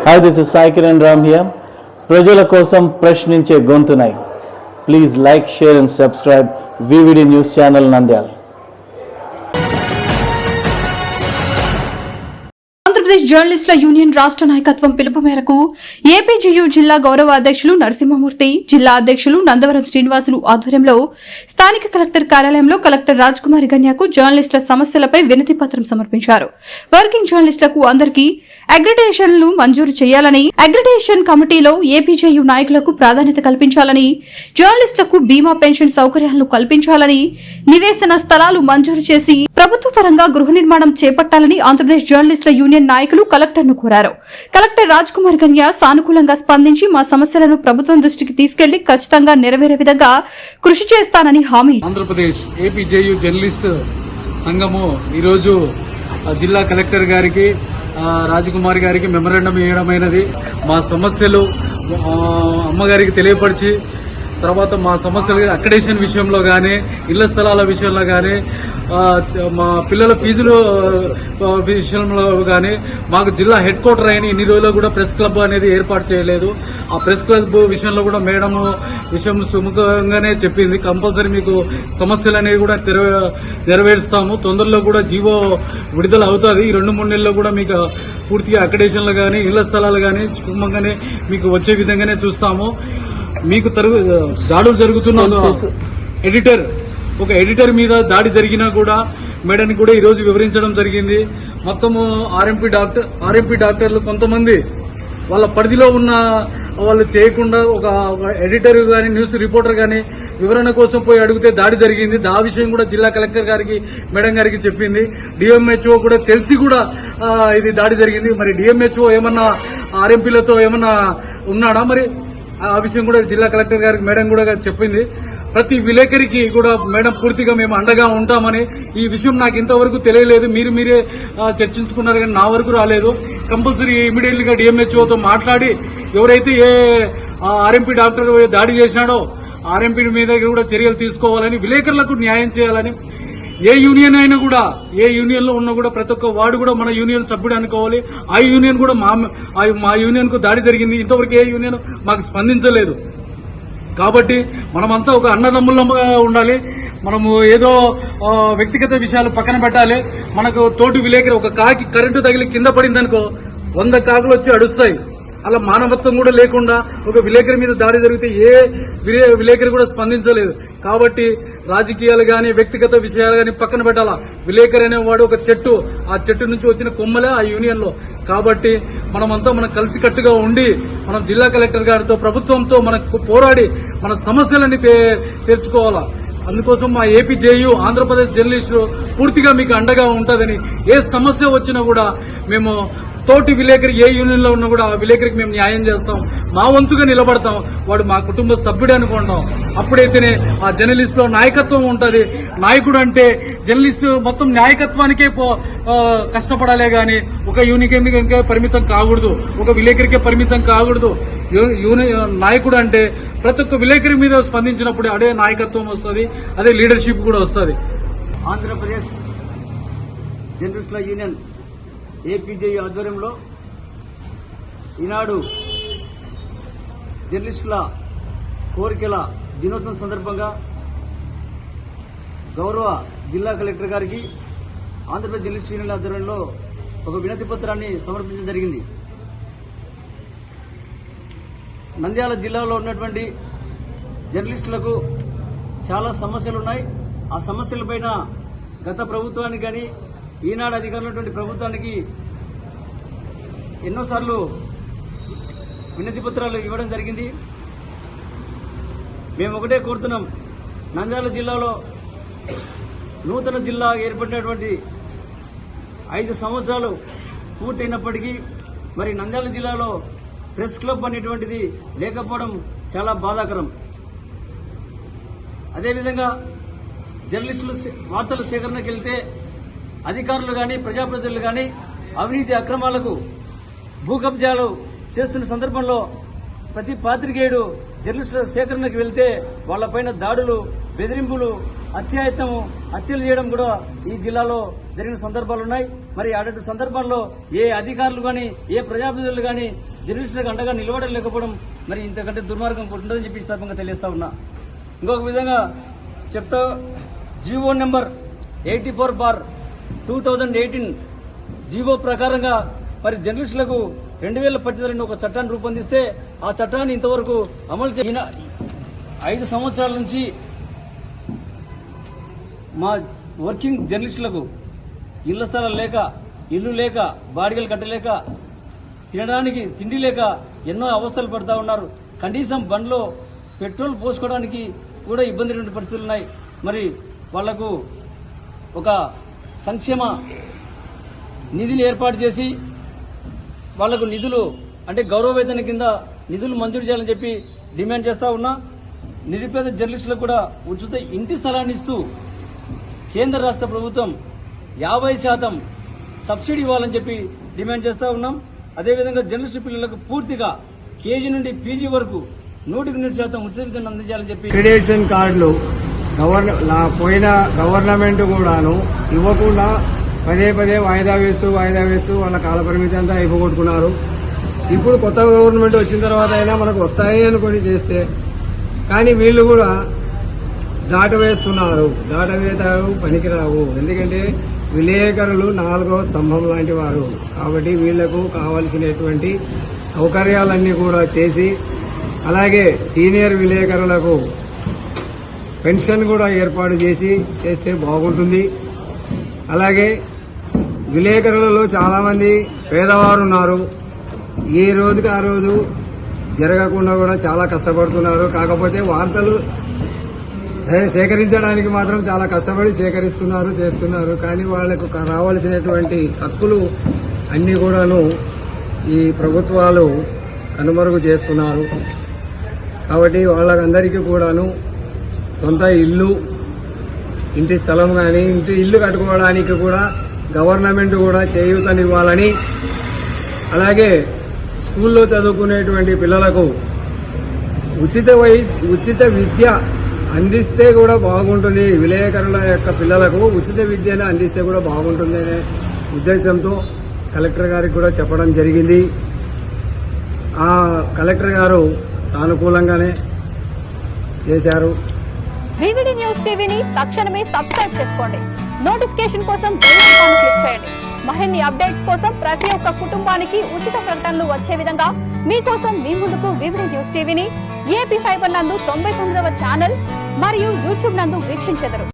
Hi, this is Sai Kiran Ram here. ప్రజల కోసం ప్రశ్నించే గొంతునై. Please like, share and subscribe VVD News Channel Nandyal. Andhra Pradesh జర్నలిస్టుల union రాష్ట్ర నాయకత్వం పిలుపు మేరకు ఏపీజీయూ జిల్లా గౌరవ అధ్యక్షులు నరసింహమూర్తి, జిల్లా అధ్యక్షులు నందవరం శ్రీనివాసులు ఆధ్వర్యంలో స్థానిక కలెక్టర్ కార్యాలయంలో కలెక్టర్ రాజ్కుమారి గన్యాకు జర్నలిస్టుల సమస్యలపై వినతి పత్రం సమర్పించారు. వర్కింగ్ జర్నలిస్టులకు అందరికీ అగ్రిడేషన్లు మంజూరు చేయాలని, అగ్రిడేషన్ కమిటీలో ఏపీజేయూ నాయకులకు ప్రాధాన్యత కల్పించాలని, జర్నలిస్టులకు బీమా పెన్షన్ సౌకర్యాలను కల్పించాలని, నివేశన స్థలాలు మంజూరు చేసి ప్రభుత్వ పరంగా గృహ నిర్మాణం చేపట్టాలని ఆంధ్రప్రదేశ్ జర్నలిస్టుల యూనియన్ నాయకులు కలెక్టర్ను కోరారు. కలెక్టర్ రాజ్కుమార్ గన్యా సానుకూలంగా స్పందించి మా సమస్యలను ప్రభుత్వం దృష్టికి తీసుకెళ్లి ఖచ్చితంగా నెరవేరే విధంగా కృషి చేస్తానని హామీ. ఆంధ్రప్రదేశ్ ఏపీజేయూ జర్నలిస్ట్ సంఘము ఈరోజు జిల్లా కలెక్టర్ గారికి రాజకుమారి గారికి మెమరాండం ఇవ్వడమైనది. మా సమస్యలు అమ్మగారికి తెలియపరిచి తర్వాత మా సమస్యలు అక్రిడేషన్ విషయంలో కానీ, ఇళ్ల స్థలాల విషయంలో కానీ, మా పిల్లల ఫీజుల విషయంలో కానీ, మాకు జిల్లా హెడ్ క్వార్టర్ అయిన ఇన్ని రోజులు కూడా ప్రెస్ క్లబ్ అనేది ఏర్పాటు చేయలేదు. ఆ ప్రెస్ క్లబ్ విషయంలో కూడా మేడం విషయం సుముఖంగానే చెప్పింది. కంపల్సరీ మీకు సమస్యలు అనేవి కూడా నెరవేరుస్తాము. తొందరలో కూడా జీవో విడుదల అవుతుంది. ఈ 2-3 నెలల్లో కూడా మీకు పూర్తిగా అక్రిడేషన్లు కానీ, ఇళ్ల స్థలాలు కానీ సుగమంగానే మీకు వచ్చే విధంగానే చూస్తాము. మీకు దాడులు జరుగుతున్న ఒక ఎడిటర్ మీద దాడి జరిగినా కూడా మేడానికి కూడా ఈరోజు వివరించడం జరిగింది. మొత్తము ఆర్ఎంపీ డాక్టర్లు కొంతమంది వాళ్ళ పరిధిలో ఉన్న వాళ్ళు చేయకుండా ఒక ఎడిటర్ గాని, న్యూస్ రిపోర్టర్ గాని వివరణ కోసం పోయి అడిగితే దాడి జరిగింది. ఆ విషయం కూడా జిల్లా కలెక్టర్ గారికి, మేడం గారికి చెప్పింది. డిఎంహెచ్ఓ కూడా తెలిసి కూడా ఇది దాడి జరిగింది. మరి డిఎంహెచ్ఓ ఏమన్నా ఆర్ఎంపీలతో ఏమన్నా ఉన్నాడా? మరి ఆ విషయం కూడా జిల్లా కలెక్టర్ గారికి, మేడం కూడా చెప్పింది. ప్రతి విలేకరికి కూడా మేడం పూర్తిగా మేము అండగా ఉంటామని. ఈ విషయం నాకు ఇంతవరకు తెలియలేదు. మీరే చర్చించుకున్నారు కానీ నా వరకు రాలేదు. కంపల్సరీ ఇమీడియట్లీగా డిఎంహెచ్ఓతో మాట్లాడి ఎవరైతే ఏ ఆర్ఎంపీ డాక్టర్ దాడి చేసినాడో ఆర్ఎంపీ మీద కూడా చర్యలు తీసుకోవాలని, విలేకరులకు న్యాయం చేయాలని, ఏ యూనియన్ అయినా కూడా, ఏ యూనియన్ లో ఉన్నా కూడా ప్రతి ఒక్క వాడు కూడా మన యూనియన్ సభ్యుడు అనుకోవాలి. ఆ యూనియన్ కూడా మా యూనియన్ కు దాడి జరిగింది. ఇంతవరకు ఏ యూనియన్ మాకు స్పందించలేదు. కాబట్టి మనమంతా ఒక అన్నదమ్ములంగా ఉండాలి. మనము ఏదో వ్యక్తిగత విషయాలు పక్కన పెట్టాలి. మనకు తోటి విలేకరి ఒక కాకి కరెంటు తగిలి కింద పడిందనుకో 100 కాకులు వచ్చి అడుస్తాయి. అలా మానవత్వం కూడా లేకుండా ఒక విలేకరి మీద దాడి జరిగితే ఏ విలేకరి కూడా స్పందించలేదు. కాబట్టి రాజకీయాలు గాని, వ్యక్తిగత విషయాలు గాని పక్కన పెట్టాలా. విలేకరి అనేవాడు ఒక చెట్టు, ఆ చెట్టు నుంచి వచ్చిన కొమ్మలే ఆ యూనియన్ లో. కాబట్టి మనమంతా మనం కలిసికట్టుగా ఉండి మనం జిల్లా కలెక్టర్ గారితో, ప్రభుత్వంతో మనకు పోరాడి మన సమస్యలని తీర్చుకోవాలా. అందుకోసం మా ఏపీజేయూ ఆంధ్రప్రదేశ్ జర్నలిస్టులు పూర్తిగా మీకు అండగా ఉంటుందని, ఏ సమస్య వచ్చినా కూడా మేము తోటి విలేకరి ఏ యూనియన్ లో ఉన్నా కూడా ఆ విలేకరికి మేము న్యాయం చేస్తాం. మా వంతుగా నిలబడతాం. వాడు మా కుటుంబ సభ్యుడే అనుకుంటాం. అప్పుడైతేనే ఆ జర్నలిస్ట్ లో నాయకత్వం ఉంటది. నాయకుడు అంటే జర్నలిస్టు మొత్తం నాయకత్వానికే కష్టపడాలే గాని ఒక యూనియన్కే పరిమితం కాకూడదు, ఒక విలేకరికే పరిమితం కాకూడదు. నాయకుడు అంటే ప్రతి ఒక్క విలేకరి మీద స్పందించినప్పుడు అదే నాయకత్వం వస్తుంది, అదే లీడర్షిప్ కూడా వస్తుంది. ఆంధ్రప్రదేశ్ జర్నలిస్టుల యూనియన్ ఏపీజేయూ ఆధ్వర్యంలో ఈనాడు జర్నలిస్టుల కోరికల దినోత్సవం సందర్భంగా గౌరవ జిల్లా కలెక్టర్ గారికి ఆంధ్రప్రదేశ్ జర్నలిస్ట్ యూనియన్ ఆధ్వర్యంలో ఒక వినతి పత్రాన్ని సమర్పించడం జరిగింది. నంద్యాల జిల్లాలో ఉన్నటువంటి జర్నలిస్టులకు చాలా సమస్యలు ఉన్నాయి. ఆ సమస్యలపైన గత ప్రభుత్వానికి కానీ, ఈనాడు అధికారులు ఉన్నటువంటి ప్రభుత్వానికి ఎన్నోసార్లు వినతి పత్రాలు ఇవ్వడం జరిగింది. మేము ఒకటే కోరుతున్నాం, నంద్యాల జిల్లాలో నూతన జిల్లా ఏర్పడినటువంటి 5 సంవత్సరాలు పూర్తయినప్పటికీ మరి నంద్యాల జిల్లాలో ప్రెస్ క్లబ్ అనేటువంటిది లేకపోవడం చాలా బాధాకరం. అదేవిధంగా జర్నలిస్టులు వార్తల సేకరణకు వెళ్తే అధికారులు కానీ, ప్రజాప్రతినిధులు కానీ అవినీతి అక్రమాలకు భూకబ్జాలు చేస్తున్న సందర్భంలో ప్రతి పాత్రికేయుడు జర్నలిస్టుల సేకరణకు వెళ్తే వాళ్లపైన దాడులు, బెదిరింపులు, హత్యలు చేయడం కూడా ఈ జిల్లాలో జరిగిన సందర్భాలున్నాయి. మరి అటువంటి సందర్భాల్లో ఏ అధికారులు గాని, ఏ ప్రజాప్రతినిధులు గాని జర్నలిస్టులకు అండగా నిలబడలేకపోవడం మరి ఇంతకంటే దుర్మార్గం ఉంటుందని చెప్పి ఈ సందర్భంగా తెలియజేస్తా ఉన్నా. ఇంకొక విధంగా చెప్తా, జీవో నెంబర్ 84/2018 జీవో ప్రకారంగా మరి జర్నలిస్టులకు 2018 ఒక చట్టాన్ని రూపొందిస్తే ఆ చట్టాన్ని ఇంతవరకు అమలు చేసిన 5 సంవత్సరాల నుంచి మా వర్కింగ్ జర్నలిస్టులకు ఇళ్ల స్థలాలు లేక, ఇల్లు లేక, బాడిగలు కట్టలేక, తినడానికి తిండి లేక ఎన్నో అవస్థలు పడతా ఉన్నారు. కనీసం బండ్లో పెట్రోల్ పోసుకోవడానికి కూడా ఇబ్బంది పరిస్థితులు ఉన్నాయి. మరి వాళ్లకు ఒక సంక్షేమ నిధులు ఏర్పాటు చేసి వాళ్లకు నిధులు అంటే గౌరవ వేతన కింద నిధులు మంజూరు చేయాలని చెప్పి డిమాండ్ చేస్తా ఉన్నా. నిరుపేద జర్నలిస్టులకు కూడా ఉచిత ఇంటి స్థలాన్ని ఇస్తూ కేంద్ర రాష్ట్ర ప్రభుత్వం 50% సబ్సిడీ ఇవ్వాలని చెప్పి డిమాండ్ చేస్తా ఉన్నాం. అదేవిధంగా జర్నలిస్టు పిల్లలకు పూర్తిగా కేజీ నుండి పీజీ వరకు 100% ఉచిత విద్యను అందించాలని చెప్పి అక్రిడేషన్ కార్డులు పోయిన గవర్నమెంట్ కూడాను ఇవ్వకుండా పదే వాయిదా వేస్తూ వాళ్ళ కాలపరిమితి అంతా అయిపోగొట్టుకున్నారు. ఇప్పుడు కొత్త గవర్నమెంట్ వచ్చిన తర్వాత అయినా మనకు వస్తాయి అనుకొని చేస్తే కానీ వీళ్ళు కూడా దాటవేస్తారు, పనికిరావు. ఎందుకంటే విలేకరులు 4వ స్తంభం లాంటి వారు కాబట్టి వీళ్లకు కావలసినటువంటి సౌకర్యాలన్నీ కూడా చేసి, అలాగే సీనియర్ విలేకరులకు పెన్షన్ కూడా ఏర్పాటు చేస్తే బాగుంటుంది. అలాగే విలేకరులలో చాలా మంది పేదవారు ఉన్నారు. ఏ రోజుకి ఆ రోజు జరగకుండా కూడా చాలా కష్టపడుతున్నారు. కాకపోతే వార్తలు సేకరించడానికి మాత్రం చాలా కష్టపడి చేస్తున్నారు. కానీ వాళ్లకు రావాల్సినటువంటి హక్కులు అన్ని కూడాను ఈ ప్రభుత్వాలు కనుమరుగు చేస్తున్నారు. కాబట్టి వాళ్ళకందరికీ కూడాను సొంత ఇంటి స్థలం కానీ ఇల్లు కట్టుకోవడానికి కూడా గవర్నమెంట్ కూడా చేయూతనివ్వాలని, అలాగే స్కూల్లో చదువుకునేటువంటి పిల్లలకు ఉచిత విద్య అందిస్తే కూడా బాగుంటుంది. విలేకరుల యొక్క పిల్లలకు ఉచిత విద్యను అందిస్తే కూడా బాగుంటుంది అనే ఉద్దేశంతో కలెక్టర్ గారికి కూడా చెప్పడం జరిగింది. ఆ కలెక్టర్ గారు సానుకూలంగానే చేశారు. వివిడి న్యూస్ టీవీని తక్షణమే సబ్స్క్రైబ్ చేసుకోండి. నోటిఫికేషన్ కోసం బెల్ ఐకాన్ క్లిక్ చేయండి. మరిన్ని అప్డేట్స్ కోసం ప్రతి ఒక్క కుటుంబానికి ఉచిత ప్రకటనలు వచ్చే విధంగా మీకోసం మీ ముందుకు వివిడి న్యూస్ టీవీని ఏపీ ఫైబర్ నందు 99వ ఛానల్ మరియు యూట్యూబ్ నందు వీక్షించెదరు.